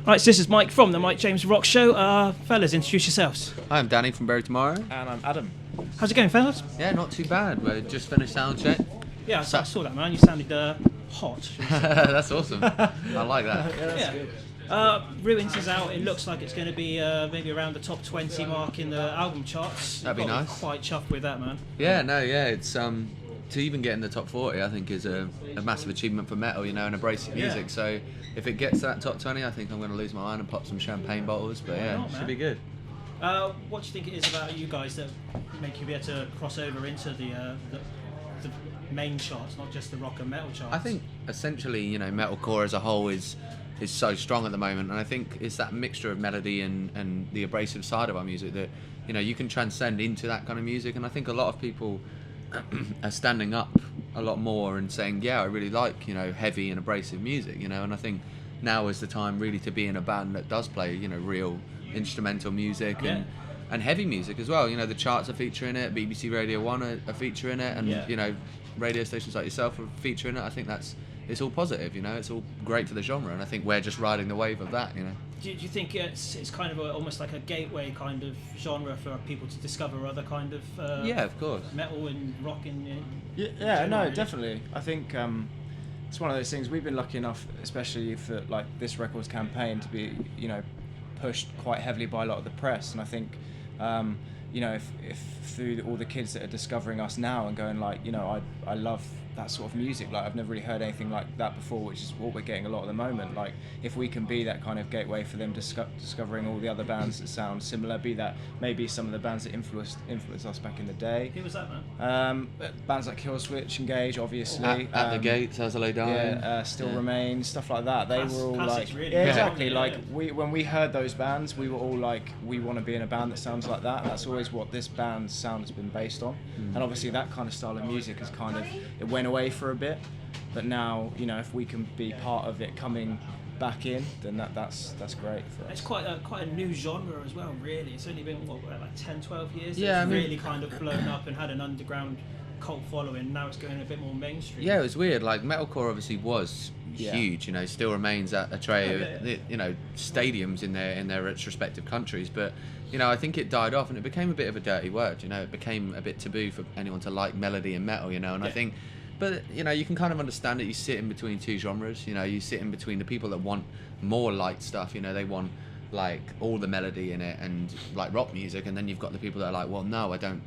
Right, so this is Mike from the Mike James Rock Show. Fellas, introduce yourselves. Hi, I'm Danny from Bury Tomorrow. And I'm Adam. How's it going, fellas? Yeah, not too bad. We just finished sound check. Yeah, I saw that, man. You sounded hot. Should we say. That's awesome. I like that. Yeah. Ruins is out. It looks like it's going to be maybe around the top 20 mark in the album charts. That'd be Got nice. Quite chuffed with that, man. Yeah, it's to even get in the top 40, I think is a massive achievement for metal, and abrasive music. Yeah. So if it gets to that top 20, I think I'm going to lose my mind and pop some champagne bottles. But yeah, not, should man? be good. What do you think it is about you guys that make you be able to cross over into the main charts, not just the rock and metal charts? I think essentially, metalcore as a whole is so strong at the moment, and I think it's that mixture of melody and the abrasive side of our music that you can transcend into that kind of music. And I think a lot of people are standing up a lot more and saying, yeah, I really like heavy and abrasive music, and I think now is the time really to be in a band that does play real instrumental music and heavy music as well. The charts are featuring it, BBC Radio 1 are featuring it, and radio stations like yourself are featuring it. I think it's all positive, it's all great for the genre, and I think we're just riding the wave of that. Do you think it's kind of almost like a gateway kind of genre for people to discover other kind of Yeah, of course. metal and rock in Yeah, general, no, really? definitely. I think it's one of those things. We've been lucky enough, especially for like this records campaign, to be pushed quite heavily by a lot of the press, and I think if through all the kids that are discovering us now and going like, I love that sort of music, like I've never really heard anything like that before, which is what we're getting a lot at the moment. Like if we can be that kind of gateway for them discovering all the other bands that sound similar, be that maybe some of the bands that influenced us back in the day. Who was that, man? Bands like Killswitch, Engage, obviously. At the Gates, As I Lay Dying. Yeah, Still Remain, stuff like that. They were all Classics, like, really. yeah, Yeah. exactly. Yeah. Like when we heard those bands, we were all like, we want to be in a band that sounds like that. That's always what this band's sound has been based on. And obviously that kind of style of music is it went away for a bit, but now if we can be part of it coming back in, then that's great for us. It's quite a new genre as well, really. It's only been like 10, 12 years. Yeah, It's I mean- really kind of blown up and had an underground cult following. Now it's going a bit more mainstream. Yeah, it was weird. Like metalcore obviously was Yeah. huge. Still remains at a tray Yeah, of stadiums in their respective countries. But I think it died off and it became a bit of a dirty word. It became a bit taboo for anyone to like melody and metal. And I think, but you can kind of understand it. You sit in between two genres. You sit in between the people that want more light stuff. They want like all the melody in it and like rock music, and then you've got the people that are like, well, no, I don't.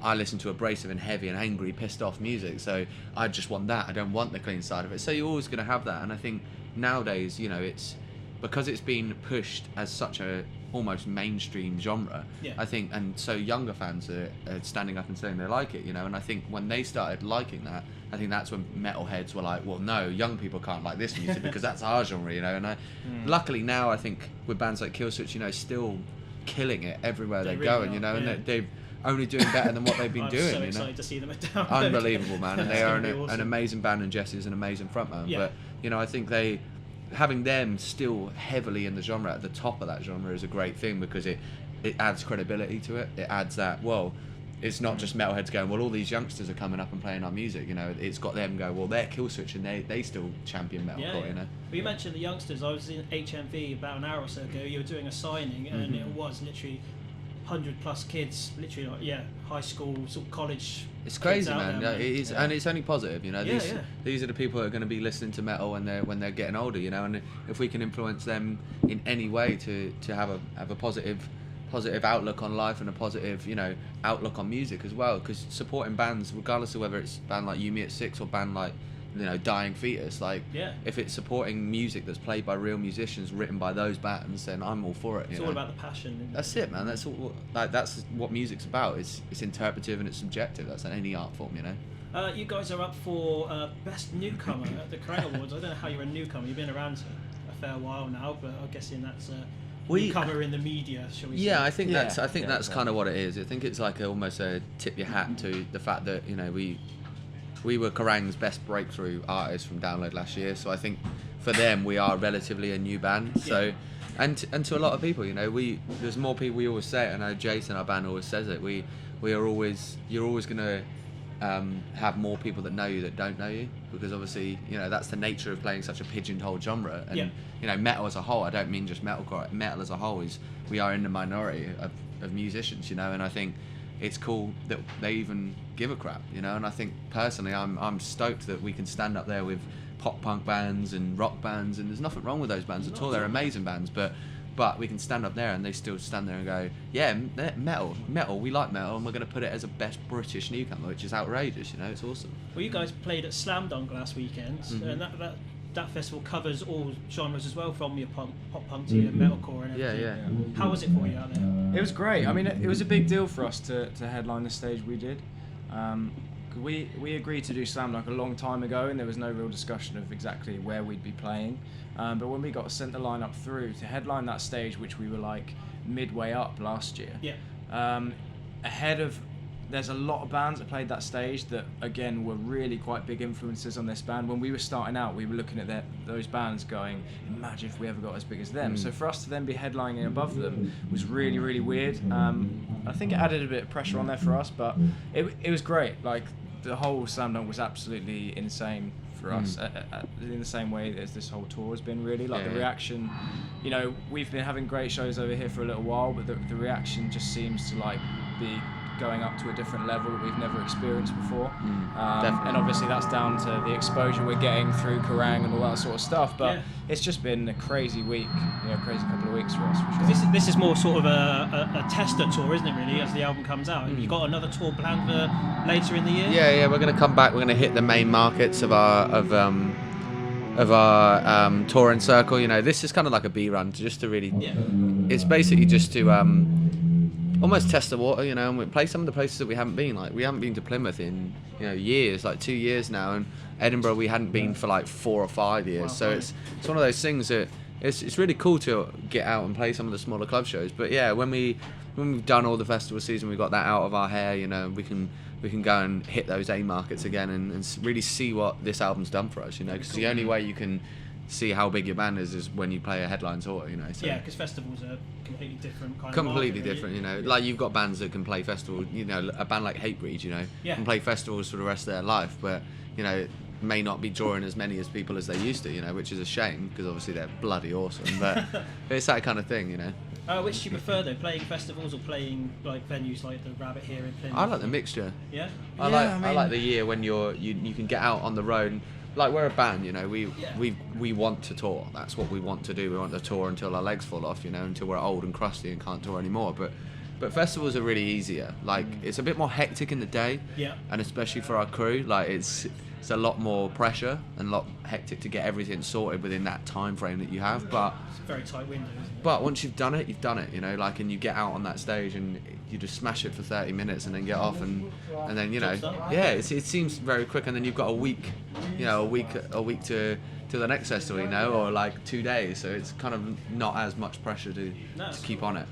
I listen to abrasive and heavy and angry, pissed off music, so I just want that. I don't want the clean side of it. So you're always going to have that, and I think nowadays, it's because it's been pushed as such a almost mainstream genre. Yeah. I think, and so younger fans are standing up and saying they like it, and I think when they started liking that, I think that's when metalheads were like, well, no, young people can't like this music because that's our genre, And luckily now, I think with bands like Killswitch, still killing it everywhere They they're really going, are, and yeah. they're only doing better than what they've been I'm doing. so excited to see them at Download. Unbelievable, man, and It's they are gonna an, be awesome. an amazing band, and Jesse's an amazing frontman. Yeah. But I think having them still heavily in the genre, at the top of that genre, is a great thing because it adds credibility to it. It adds that, well, it's not just metalheads going, well, all these youngsters are coming up and playing our music. It's got them go, well, they're Killswitch and they still champion metalcore. Well, you mentioned the youngsters. I was in HMV about an hour or so ago. You were doing a signing, and it was literally 100+ kids, literally high school, sort of college. It's kids crazy, out man. there, It is, and it's only positive. These are the people that are going to be listening to metal when they're getting older. And if we can influence them in any way to have a positive outlook on life and a positive outlook on music as well, because supporting bands, regardless of whether it's a band like You Me at Six or band like Dying Fetus, if it's supporting music that's played by real musicians, written by those bands, then I'm all for it. It's all about the passion. Isn't it? That's it, man. That's all. That's what music's about. It's interpretive and it's subjective. That's any art form, You guys are up for Best Newcomer at the Kerrang Awards. I don't know how you're a newcomer. You've been around a fair while now, but I'm guessing that's newcomer in the media, shall we say? Yeah, I think Yeah, that's yeah, that's kind of what it is. I think it's like almost a tip your hat to the fact that we were Kerrang's best breakthrough artist from Download last year. So I think for them we are relatively a new band. So and to a lot of people, there's more people. We always say it, and I know Jason, our band, always says it. You're always gonna have more people that know you that don't know you, because obviously, you know, that's the nature of playing such a pigeonholed genre. And you know, metal as a whole, I don't mean just metalcore, metal as a whole is, we are in the minority of musicians, you know, and I think it's cool that they even give a crap, you know. And I think personally I'm stoked that we can stand up there with pop punk bands and rock bands, and there's nothing wrong with those bands at all, they're amazing bands, but we can stand up there and they still stand there and go, yeah, metal, we like metal, and we're going to put it as a best British newcomer, which is outrageous, you know, it's awesome. Well, you guys played at Slam Dunk last weekend, and that festival covers all genres as well, from your pop punk to your metalcore and everything. Yeah. How was it for you out there? It was great. I mean, it was a big deal for us to headline the stage we did. We agreed to do Slam Dunk a long time ago, and there was no real discussion of exactly where we'd be playing. But when we got sent the lineup through to headline that stage, which we were like midway up last year, ahead of, there's a lot of bands that played that stage that again were really quite big influences on this band. When we were starting out, we were looking at those bands going, imagine if we ever got as big as them. So for us to then be headlining above them was really, really weird. I think it added a bit of pressure on there for us, but it was great. Like, the whole Slam Dunk was absolutely insane for us, in the same way as this whole tour has been, really. Like, the reaction, you know, we've been having great shows over here for a little while, but the reaction just seems to like be going up to a different level that we've never experienced before. And obviously that's down to the exposure we're getting through Kerrang and all that sort of stuff, but it's just been a crazy week, you know, crazy couple of weeks for us, for sure. This is more sort of a tester tour, isn't it, really, as the album comes out? Have you got another tour planned for later in the year? Yeah, we're going to come back, we're going to hit the main markets of our touring circle. You know, this is kind of like a B run, just to really, it's basically just to almost test the water, you know, and we play some of the places that we haven't been. Like, we haven't been to Plymouth in, you know, years, like 2 years now, and Edinburgh we hadn't been for like 4 or 5 years. So it's one of those things that it's really cool to get out and play some of the smaller club shows. But yeah, when we've done all the festival season, we've got that out of our hair, you know, we can go and hit those A markets again and really see what this album's done for us, you know, because the only way you can see how big your band is when you play a headline tour, you know. So yeah, because festivals are completely different kind completely of market, different, you know. Like, you've got bands that can play festivals, you know, a band like Hatebreed, you know, can play festivals for the rest of their life, but, you know, may not be drawing as many as people as they used to, you know, which is a shame, because obviously they're bloody awesome, but it's that kind of thing, you know. Which do you prefer though, playing festivals or playing like venues like the Rabbit here in Plymouth? I like the mixture. Yeah? I like the year when you can get out on the road. Like, we're a band, you know, we want to tour. That's what we want to do. We want to tour until our legs fall off, you know, until we're old and crusty and can't tour anymore. But festivals are really easier. Like, it's a bit more hectic in the day, and especially for our crew, like, it's a lot more pressure and a lot hectic to get everything sorted within that time frame that you have. But it's a very tight window, isn't it? But once you've done it, you know, like, and you get out on that stage and you just smash it for 30 minutes and then get off, and then, you know, it seems very quick, and then you've got a week, you know, a week to the next festival, you know, or like 2 days, so it's kind of not as much pressure to keep on it.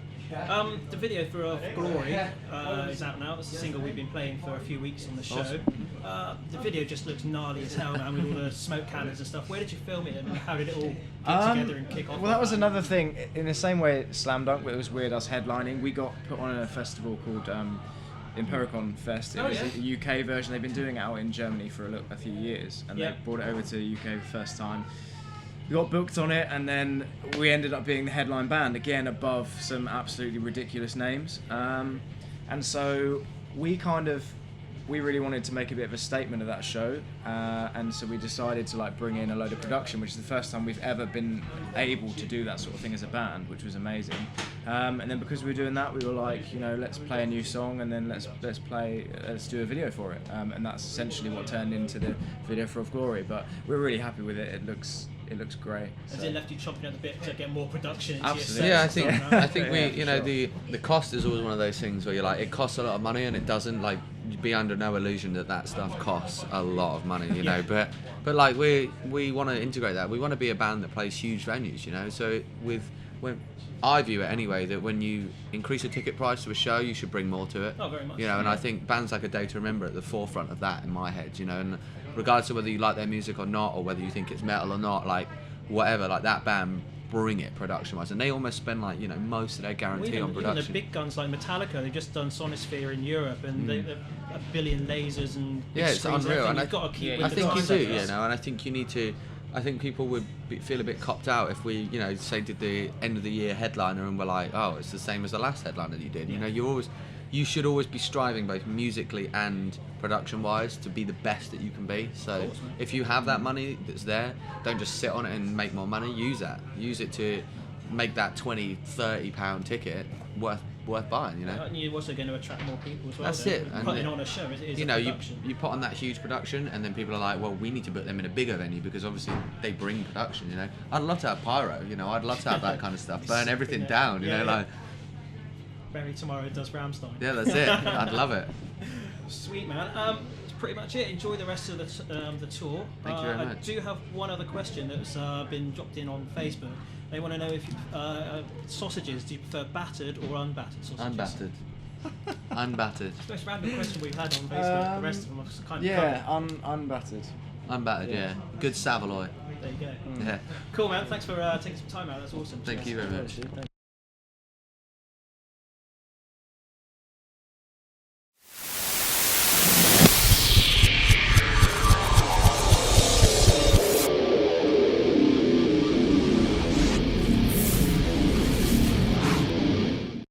The video for Glory is out now. It's a single we've been playing for a few weeks on the show. Awesome. The video just looks gnarly as hell, man, with all the smoke cannons and stuff. Where did you film it, and how did it all get together and kick off? Well, that was another thing. In the same way Slam Dunk, it was weird us headlining. We got put on a festival called Impericon Fest. It was a UK version. They've been doing it out in Germany for a few years, and they brought it over to the UK for the first time. We got booked on it, and then we ended up being the headline band, again above some absolutely ridiculous names. And so we really wanted to make a bit of a statement of that show, and so we decided to like bring in a load of production, which is the first time we've ever been able to do that sort of thing as a band, which was amazing. And then because we were doing that, we were like, you know, let's play a new song, and then let's do a video for it, and that's essentially what turned into the video for Of Glory. But we're really happy with it. It looks great. Has it left you chomping at the bit to get more production into Absolutely. your Yeah, set? I think we, you know, the cost is always one of those things where you're like, it costs a lot of money, and it doesn't, like, be under no illusion that stuff costs a lot of money, you know. But like, we want to integrate that. We want to be a band that plays huge venues, you know. So when I view it anyway, that when you increase a ticket price to a show, you should bring more to it. Oh, very much. You know, and I think bands like A Day to Remember are at the forefront of that in my head, you know. And regardless of whether you like their music or not, or whether you think it's metal or not, like, whatever, like, that band bring it production-wise, and they almost spend, like, you know, most of their guarantee on production. Even the big guns like Metallica, they've just done Sonisphere in Europe, and a billion lasers and big Yeah, it's screens unreal, and and you've got to keep with I the think you times, do, I you guess. know, and I think you need to. I think people would feel a bit copped out if we, you know, say did the end of the year headliner and we're like, oh, it's the same as the last headliner that you did. You know, you should always be striving both musically and production-wise to be the best that you can be. So course, man. if you have that money that's there, don't just sit on it and make more money. Use that. Use it to make that £20-30 ticket worth buying. You know. And you're also going to attract more people as well. That's then. it, and Putting on a show is you a know, production. you put on that huge production, and then people are like, well, we need to put them in a bigger venue because obviously they bring production. You know, I'd love to have pyro. You know, I'd love to have that kind of stuff. Burn everything down. You know, like Barry tomorrow does Rammstein. yeah, that's it. I'd love it. Sweet man. That's pretty much it. Enjoy the rest of the tour. Thank you very I much. do have one other question that's been dropped in on Facebook. They want to know if you, sausages, do you prefer battered or unbattered sausages? Unbattered. Unbattered. It's the most random question we've had on Facebook. The rest of them are just kind of Yeah, unbattered. Unbattered. Yeah. Good Savoy. There you go. Yeah. Cool man. Thanks for taking some time out. That's awesome. Thank Cheers. you very much. Thank